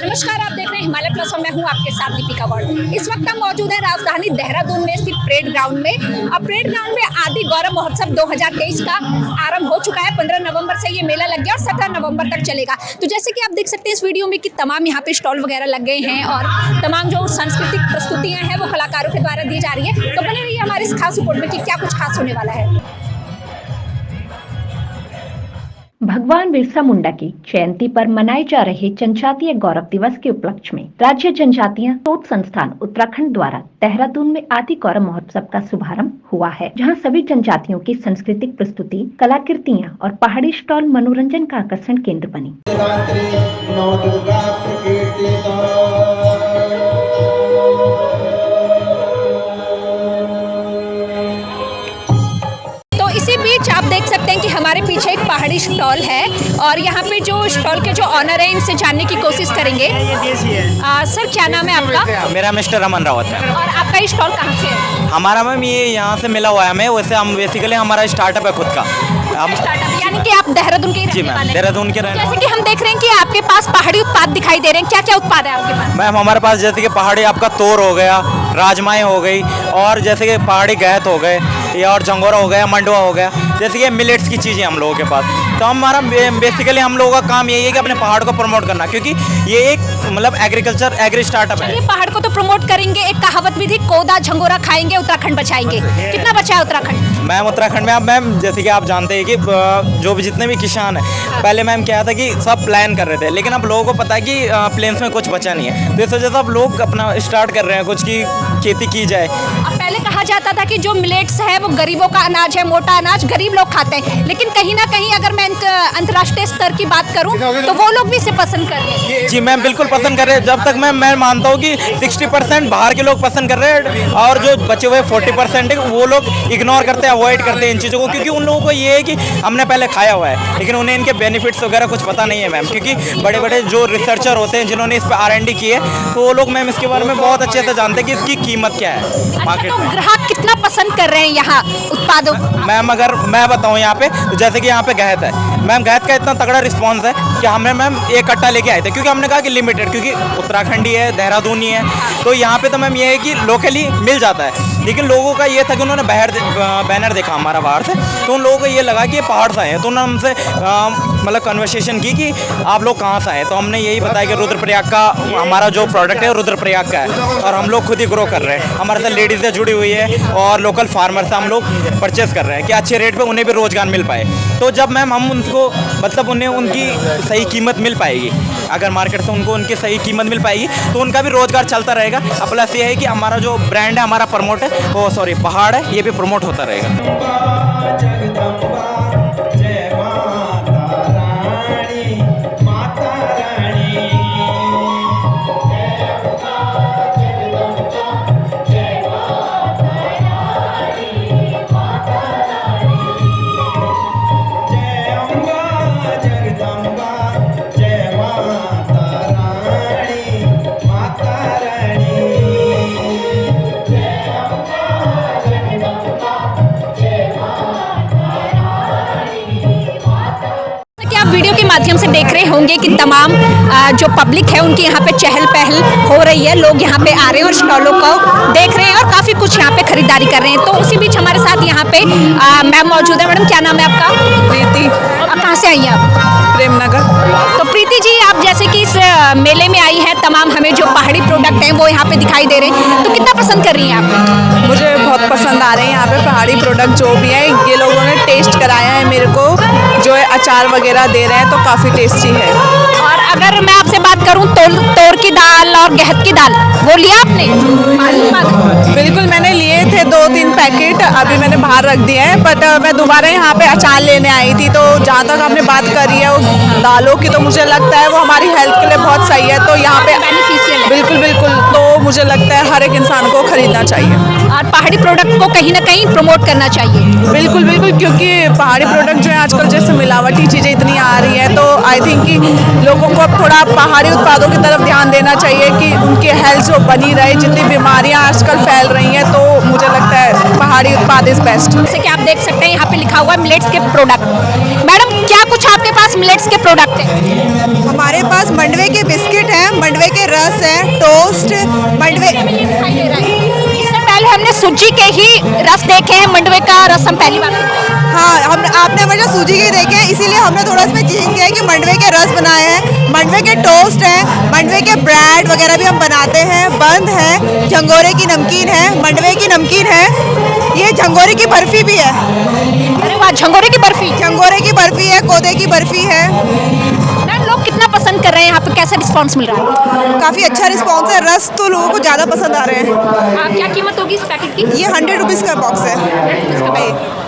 नमस्कार, आप देख रहे हैं हिमालय प्लस और मैं हूं आपके साथ दीपिका गौड़। इस वक्त हम मौजूद है राजधानी देहरादून में स्थित परेड ग्राउंड में। अब परेड ग्राउंड में आदि गौरव महोत्सव 2023 का आरंभ हो चुका है। 15 नवंबर से ये मेला लग गया और 17 नवंबर तक चलेगा। तो जैसे कि आप देख सकते हैं इस वीडियो में कि तमाम यहाँ पे स्टॉल वगैरह लग गए हैं और तमाम जो सांस्कृतिक प्रस्तुतियाँ हैं वो कलाकारों के द्वारा दी जा रही है। तो बने रहिए हमारे इस खास रिपोर्ट में कि क्या कुछ खास होने वाला है। भगवान बिरसा मुंडा की जयंती पर मनाए जा रहे जनजातीय गौरव दिवस के उपलक्ष्य में राज्य जनजातीय शोध संस्थान उत्तराखंड द्वारा देहरादून में आदि गौरव महोत्सव का शुभारंभ हुआ है, जहां सभी जनजातियों की सांस्कृतिक प्रस्तुति, कलाकृतियां और पहाड़ी स्टॉल मनोरंजन का आकर्षण केंद्र बनी। इसी बीच आप देख सकते हैं कि हमारे पीछे एक पहाड़ी स्टॉल है और यहाँ पे जो स्टॉल के जो ऑनर है इनसे जानने की कोशिश करेंगे। सर, क्या नाम है आपका? मेरा मिस्टर रमन रावत है। और आपका स्टॉल कहाँ से है? हमारा मैम ये यहाँ से मिला हुआ है हमें। वैसे हम बेसिकली हमारा स्टार्टअप है खुद का। स्टार्टअप यानी कि आप देहरादून के जी मैम, देहरादून के रहने। जैसे कि हम देख रहे हैं कि आपके पास पहाड़ी उत्पाद दिखाई दे रहे हैं, क्या क्या उत्पाद है आपके पास? मैम हमारे पास जैसे कि पहाड़ी आपका तोर हो गया, राजमाएँ हो गई और जैसे कि पहाड़ी गहत हो गए या और झंगोरा हो गया, मंडवा हो गया, जैसे कि मिलेट्स की चीज़ें हम लोगों के पास। तो हमारा बेसिकली हम लोगों का काम यही है कि अपने पहाड़ को प्रमोट करना, क्योंकि ये एक मतलब एग्रीकल्चर एग्री स्टार्टअप है। ये पहाड़ को तो प्रमोट करेंगे। एक कहावत भी थी, कोदा झंगोरा खाएंगे उत्तराखंड बचाएंगे। कितना बचा है उत्तराखंड? मैम उत्तराखंड में अब मैम जैसे कि आप जानते हैं कि जो भी जितने भी किसान हैं, पहले मैम क्या था कि सब प्लान कर रहे थे, लेकिन अब लोगों को पता है कि प्लेन्स में कुछ बचा नहीं है। तो इस वजह से अब लोग अपना स्टार्ट कर रहे हैं कुछ की खेती की जाए। अब पहले कहा जाता था कि जो मिलेट्स है वो गरीबों का अनाज है, मोटा अनाज गरीब लोग खाते हैं, लेकिन कहीं ना कहीं अगर मैं अंतर्राष्ट्रीय स्तर की बात करूं तो वो लोग भी इसे पसंद कर रहे हैं। जी मैम, बिल्कुल पसंद कर रहे हैं। जब तक मैं मानता हूँ कि 60% बाहर के लोग पसंद कर रहे हैं और जो बचे हुए 40% है वो लोग इग्नोर करते हैं, अवॉइड करते हैं इन चीज़ों को, क्योंकि उन लोगों को ये है कि हमने पहले खाया हुआ है, लेकिन उन्हें इनके बेनिफिट्स वगैरह कुछ पता नहीं है मैम। क्योंकि बड़े बड़े जो रिसर्चर होते हैं जिन्होंने इस पर R&D की है, तो वो लोग मैम इसके बारे में बहुत अच्छे से जानते हैं कि इसकी कीमत क्या है मार्केट में। ग्राहक कितना पसंद कर रहे हैं यहाँ उत्पादों? मैम अगर मैं बताऊँ यहाँ पे, तो जैसे कि यहाँ पे गहत है मैम, गहत का इतना तगड़ा रिस्पांस है कि हमने मैम एक कट्टा लेके आए थे, क्योंकि हमने कहा कि लिमिटेड, क्योंकि उत्तराखंडी है, देहरादून ही है, तो यहाँ पे तो मैम ये है कि लोकली मिल जाता है। लेकिन लोगों का ये था कि उन्होंने बैनर देखा हमारा बाहर से, तो उन लोगों को ये लगा कि ये पहाड़ से आए हैं। तो उन्होंने हमसे मतलब कन्वर्सेशन की कि आप लोग कहाँ से आए, तो हमने यही बताया कि रुद्रप्रयाग का हमारा जो प्रोडक्ट है रुद्रप्रयाग का है और हम लोग खुद ही ग्रो कर रहे हैं। हमारे साथ लेडीज़ें जुड़ी हुई है और लोकल फार्मर से हम लोग परचेस कर रहे हैं कि अच्छे रेट पर उन्हें भी रोज़गार मिल पाए। तो जब मैम हम उनको मतलब उन्हें उनकी सही कीमत मिल पाएगी, अगर मार्केट से उनको उनकी सही कीमत मिल पाएगी तो उनका भी रोज़गार चलता रहेगा। प्लस ये है कि हमारा जो ब्रांड है, हमारा प्रमोट है, वो पहाड़ है, ये भी प्रमोट होता रहेगा। वीडियो के माध्यम से देख रहे होंगे कि तमाम जो पब्लिक है उनकी यहाँ पे चहल पहल हो रही है। लोग यहाँ पे आ रहे हैं और स्टॉलों को देख रहे हैं और काफ़ी कुछ यहाँ पे खरीदारी कर रहे हैं। तो उसी बीच हमारे साथ यहाँ पे मैम मौजूद है। मैडम, क्या नाम है आपका? प्रीति। कहाँ से आई हैं आप? प्रेमनगर। तो प्रीति जी, आप जैसे कि इस मेले में आई हैं, तमाम हमें जो पहाड़ी प्रोडक्ट हैं वो यहाँ पे दिखाई दे रहे हैं, तो कितना पसंद कर रही हैं आप? मुझे बहुत पसंद आ रहे हैं यहाँ पे पहाड़ी प्रोडक्ट जो भी है। ये लोगों ने टेस्ट कराया है मेरे को, जो है अचार वगैरह दे रहे हैं, तो काफ़ी टेस्टी है। और अगर मैं आपसे बात करूँ तोर की दाल और गहत की दाल, वो लिया आपने? बिल्कुल, मैंने लिए थे 2-3 पैकेट, अभी मैंने बाहर रख दिए हैं। बट मैं दोबारा यहाँ पे अचार लेने आई थी, तो जहाँ तक आपने बात करी है वो दालों की, तो मुझे लगता है वो हमारी हेल्थ के लिए बहुत सही है। तो यहाँ पे बेनिफिशियल है। बिल्कुल बिल्कुल, तो मुझे लगता है हर एक इंसान को खरीदना चाहिए और पहाड़ी प्रोडक्ट को कहीं ना कहीं प्रमोट करना चाहिए। बिल्कुल बिल्कुल, क्योंकि पहाड़ी प्रोडक्ट जो है आजकल जैसे मिलावटी चीज़ें इतनी आ रही हैं, तो आई थिंक कि लोगों को अब थोड़ा पहाड़ी उत्पादों की तरफ ध्यान देना चाहिए कि उनकी हेल्थ जो बनी रहे। जितनी बीमारियां आजकल फैल रही हैं, तो मुझे लगता है पहाड़ी उत्पाद इज बेस्ट। जैसे कि आप देख सकते हैं यहाँ पे लिखा हुआ है मिलेट्स के प्रोडक्ट। मैडम, क्या कुछ आपके पास मिलेट्स के प्रोडक्ट हैं? हमारे पास मंडवे के बिस्किट हैं, मंडवे रस है, टोस्ट, मंडवे। इससे पहले हमने सूजी के ही रस देखे हैं, मंडवे का रस हम पहली बार देख रहे हैं। हाँ, हम आपने हमेशा सूजी के देखे हैं, इसीलिए हमने थोड़ा इसमें चेंज किया है कि मंडवे के रस बनाए हैं, मंडवे के टोस्ट हैं, मंडवे के ब्रेड वगैरह भी हम बनाते हैं, बंद है, झंगोरे की नमकीन है, मंडवे की नमकीन है, ये झंगोरे की बर्फी भी है। अरे वाह, झंगोरे की बर्फी। झंगोरे की बर्फी है, कोदे की बर्फी है। मैम, लोग कितना पसंद कर रहे हैं यहाँ पे, कैसा रिस्पांस मिल रहा है? काफ़ी अच्छा रिस्पॉन्स है, रस तो लोगों को ज़्यादा पसंद आ रहे हैं। क्या कीमत होगी इस पैकेट की? ये 100 रुपीज़ का बॉक्स है।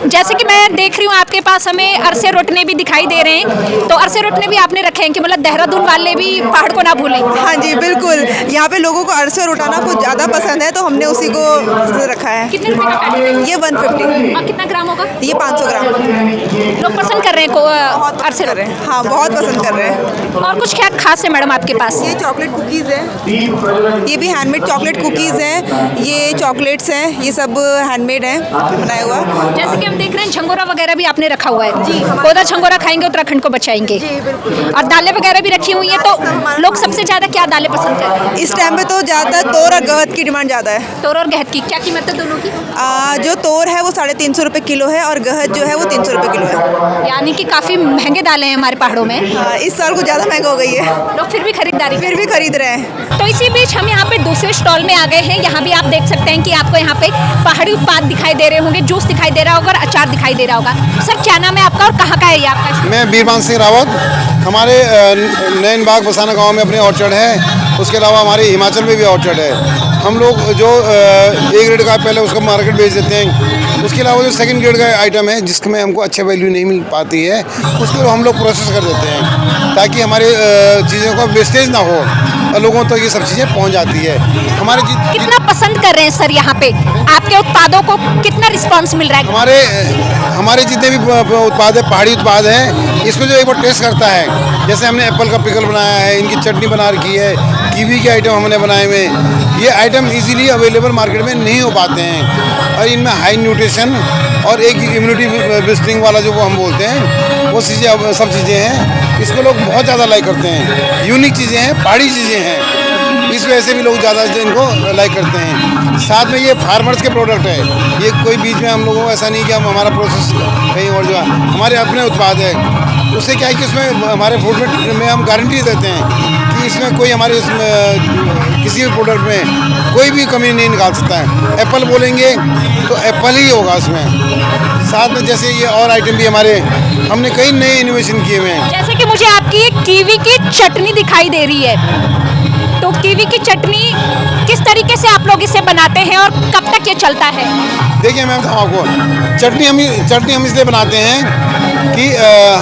जैसे कि मैं देख रही हूँ आपके पास हमें अरसे रोटने भी दिखाई दे रहे हैं, तो अरसे रोटने भी आपने रखे हैं कि मतलब देहरादून वाले भी पहाड़ को ना भूलें। हाँ जी, बिल्कुल। यहाँ पे लोगों को अरसे और उठाना कुछ ज़्यादा पसंद है, तो हमने उसी को रखा है। कितने रुपए का पैकेट है? ये 150। और कितना ग्राम होगा? ये 500 ग्राम। लोग पसंद कर रहे हैं अरसे कर रोटने। रहे हैं, हाँ, बहुत पसंद कर रहे हैं। और कुछ क्या खास है मैडम आपके पास? ये चॉकलेट कुकीज़ है, ये भी हैंडमेड चॉकलेट कुकीज़ हैं, ये चॉकलेट्स हैं, ये सब हैंडमेड है बनाया हुआ। जैसे कि हम देख रहे हैं झंगोरा वगैरह भी आपने रखा हुआ है। जी, कोदा झंगोरा खाएंगे उत्तराखंड को बचाएंगे। जी, बिल्कुल। और दालें वगैरह भी रखी हुई हैं, तो लोग सबसे ज्यादा क्या दालें पसंद करते हैं? इस टाइम पे तो ज़्यादातर तोर और गहत की डिमांड ज़्यादा है। तोर और गहत की क्या कीमत है दोनों की? जो तोर है वो 350 रुपये किलो है और गहत जो है वो 300 रुपये किलो है। यानी कि काफी महंगे दालें हैं हमारे पहाड़ों में। हाँ, इस साल कुछ ज़्यादा महंगा हो गई है, लोग फिर भी खरीदारी फिर भी खरीद रहे हैं। तो इसी बीच हम यहाँ पे दूसरे स्टॉल में आ गए हैं। यहाँ भी आप देख सकते हैं कि आपको यहाँ पे पहाड़ी उत्पाद दिखाई दे रहे होंगे, जूस दिखाई दे रहा होगा और अचार दिखाई दे रहा होगा। सर, क्या नाम है आपका और कहाँ का है ये आपका? मैं बीरमान सिंह रावत। हमारे नैन बाग बसाना गांव में अपने ऑर्चर्ड है, उसके अलावा हमारे हिमाचल में भी ऑर्चर्ड है। हम लोग जो ए ग्रेड का पहले उसको मार्केट बेच देते हैं, उसके अलावा जो सेकंड ग्रेड का आइटम है जिसमें हमको अच्छे वैल्यू नहीं मिल पाती है, उसको हम लोग प्रोसेस कर देते हैं ताकि हमारे चीज़ों का वेस्टेज ना हो और लोगों तक ये सब चीज़ें पहुंच जाती है। हमारे कितना पसंद कर रहे हैं सर यहाँ पे आपके उत्पादों को, कितना रिस्पांस मिल रहा है? हमारे जितने भी उत्पाद है, पहाड़ी उत्पाद हैं, इसको जो एक बार टेस्ट करता है, जैसे हमने एप्पल का पिकल बनाया है, इनकी चटनी बना रखी है, कीवी के आइटम हमने बनाए हुए, ये आइटम इजीली अवेलेबल मार्केट में नहीं हो पाते हैं और इनमें हाई न्यूट्रिशन और एक इम्यूनिटी बूस्टिंग वाला जो वो हम बोलते हैं, वो चीज़ें सब चीज़ें हैं। इसको लोग बहुत ज़्यादा लाइक करते हैं, यूनिक चीज़ें हैं, पहाड़ी चीज़ें हैं, इस वजह से भी लोग ज़्यादा इनको लाइक करते हैं। साथ में ये फार्मर्स के प्रोडक्ट है, ये कोई बीच में हम लोगों को ऐसा नहीं कि हम हमारा प्रोसेस कहीं और जो हमारे अपने उत्पाद है, उससे क्या है कि उसमें हमारे फूड में हम गारंटी देते हैं कि इसमें कोई हमारे किसी भी प्रोडक्ट में कोई भी कमी नहीं निकाल सकता है। एप्पल बोलेंगे तो एप्पल ही होगा उसमें। साथ में जैसे ये और आइटम भी हमारे हमने कई नए इनोवेशन किए हुए हैं। जैसे कि मुझे आपकी एक कीवी की चटनी दिखाई दे रही है, तो कीवी की चटनी किस तरीके से आप लोग इसे बनाते हैं और कब तक ये चलता है? देखिए मैम, आपको चटनी हम इसलिए बनाते हैं कि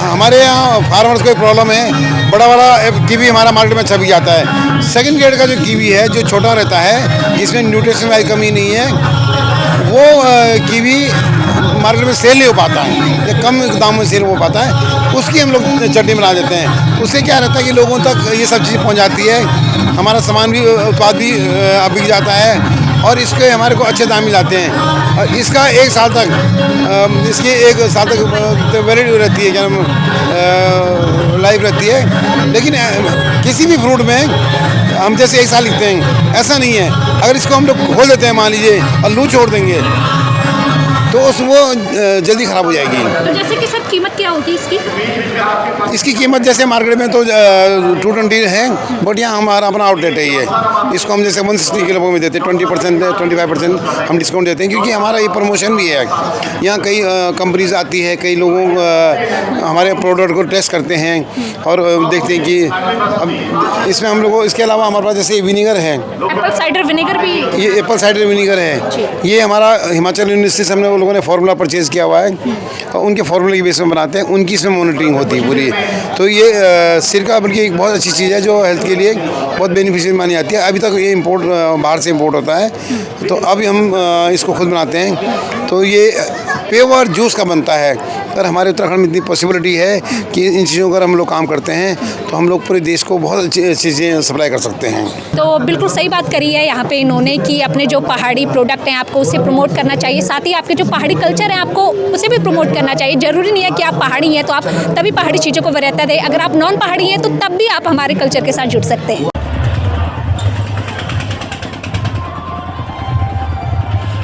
हमारे यहाँ फार्मर्स को एक प्रॉब्लम है, बड़ा कीवी हमारा मार्केट में छप जाता है। सेकंड ग्रेड का जो कीवी है, जो छोटा रहता है, जिसमें न्यूट्रिशन वाली कमी नहीं है, वो कीवी मार्केट में सेल नहीं हो पाता है या कम दाम में सेल हो पाता है, उसकी हम लोग चटनी बना देते हैं। उससे क्या रहता है कि लोगों तक ये सब चीज़ पहुँच जाती है, हमारा सामान भी, उत्पाद भी बिक जाता है और इसके हमारे को अच्छे दाम मिल जाते हैं। और इसका एक साल तक वैलिडिटी रहती है, क्या नाम, लाइफ रहती है। लेकिन किसी भी फ्रूट में हम जैसे एक साल लिखते हैं, ऐसा नहीं है। अगर इसको हम लोग खोल देते हैं मान लीजिए और लू छोड़ देंगे तो वो जल्दी ख़राब हो जाएगी। तो जैसे कि सर कीमत क्या होगी इसकी कीमत जैसे मार्केट में तो 220 है, बट यहाँ हमारा अपना आउटलेट है ये, इसको हम जैसे 160 किलो में देते हैं, 20% 25% हम डिस्काउंट देते हैं, क्योंकि हमारा ये प्रमोशन भी है। यहाँ कई कंपनीज आती है, कई लोगों हमारे प्रोडक्ट को टेस्ट करते हैं और देखते हैं कि अब इसमें हम लोग, इसके अलावा हमारे पास जैसे विनीगर है, एप्पल साइडर विनेगर भी, ये एप्पल साइडर विनीगर है, ये हमारा हिमाचल यूनिवर्सिटी से हमने लोगों ने फार्मूला परचेज़ किया हुआ है और उनके फार्मूले की बेस में बनाते हैं, उनकी इसमें मॉनिटरिंग होती है पूरी। तो ये सिरका बल्कि एक बहुत अच्छी चीज़ है जो हेल्थ के लिए बहुत बेनिफिशियल मानी जाती है। अभी तक ये इंपोर्ट बाहर से इंपोर्ट होता है, तो अभी हम इसको खुद बनाते हैं। तो ये प्योर जूस का बनता है। अगर हमारे उत्तराखंड में इतनी पॉसिबिलिटी है कि इन चीज़ों पर हम लोग काम करते हैं तो हम लोग पूरे देश को बहुत अच्छी चीज़ें सप्लाई कर सकते हैं। तो बिल्कुल सही बात करी है यहाँ पे इन्होंने कि अपने जो पहाड़ी प्रोडक्ट हैं आपको उसे प्रमोट करना चाहिए, साथ ही आपके जो पहाड़ी कल्चर है आपको उसे भी प्रमोट करना चाहिए। ज़रूरी नहीं है कि आप पहाड़ी हैं तो आप तभी पहाड़ी चीज़ों को वरीयता दें, अगर आप नॉन पहाड़ी हैं तो तब भी आप हमारे कल्चर के साथ जुड़ सकते हैं।